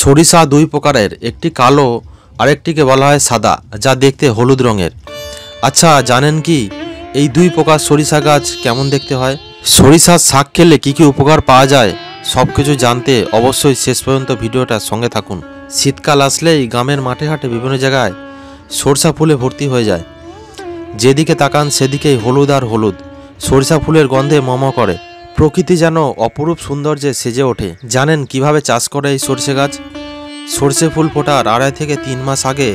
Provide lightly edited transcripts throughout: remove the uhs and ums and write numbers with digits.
সরিষা দুই প্রকারের, একটি কালো আর একটিকে বলা হয় সাদা, যা দেখতে হলুদ রঙের। আচ্ছা, জানেন কি এই দুই প্রকার সরিষা গাছ কেমন দেখতে হয়? সরিষার শাক খেলে কী কী উপকার পাওয়া যায় সব কিছু জানতে অবশ্যই শেষ পর্যন্ত ভিডিওটার সঙ্গে থাকুন। শীতকাল আসলেই গ্রামের মাঠে ঘাটে বিভিন্ন জায়গায় সরিষা ফুলে ভর্তি হয়ে যায়। যেদিকে তাকান সেদিকেই হলুদ আর হলুদ। সরিষা ফুলের গন্ধে মম করে, প্রকৃতি যেন অপরূপ সৌন্দর্যে সেজে ওঠে। জানেন কিভাবে চাষ করে এই সরষে গাছ? সরষে ফুল ফোটার 2.5 থেকে 3 মাস আগে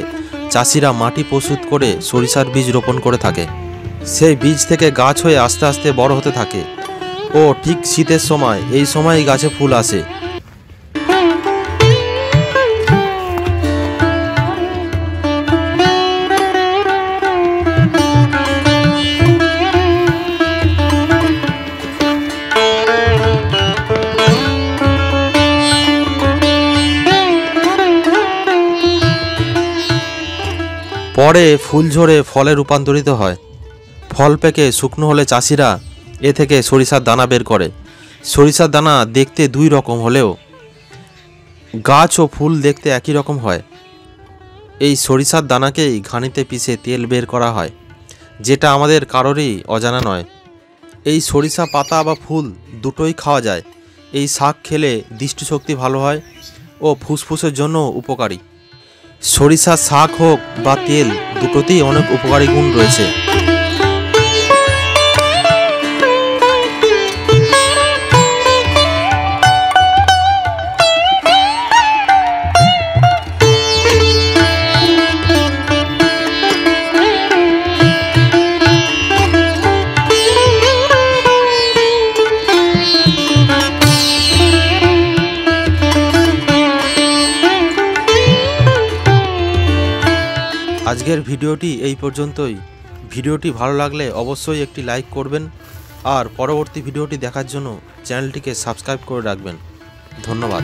চাষিরা মাটি প্রস্তুত করে সরিষার বীজ রোপণ করে থাকে। সেই বীজ থেকে গাছ হয়ে আস্তে আস্তে বড় হতে থাকে ও ঠিক শীতের সময় এই সময়ই গাছে ফুল আসে। পরে ফুল ঝরে ফলে রূপান্তরিত হয়। ফল পেকে শুকনো হলে চাষিরা এ থেকে সরিষার দানা বের করে। সরিষার দানা দেখতে দুই রকম হলেও গাছ ও ফুল দেখতে একই রকম হয়। এই সরিষার দানাকেই ঘানিতে পিষে তেল বের করা হয়, যেটা আমাদের কারোরই অজানা নয়। এই সরিষা পাতা বা ফুল দুটোই খাওয়া যায়। এই শাক খেলে দৃষ্টিশক্তি ভালো হয় ও ফুসফুসের জন্য উপকারী। সরিষার শাক হোক বা তেল, দুটোতেই অনেক উপকারী গুণ রয়েছে। আজকের ভিডিওটি এই পর্যন্তই। ভিডিওটি ভালো লাগলে অবশ্যই একটি লাইক করবেন আর পরবর্তী ভিডিওটি দেখার জন্য চ্যানেলটিকে সাবস্ক্রাইব করে রাখবেন। ধন্যবাদ।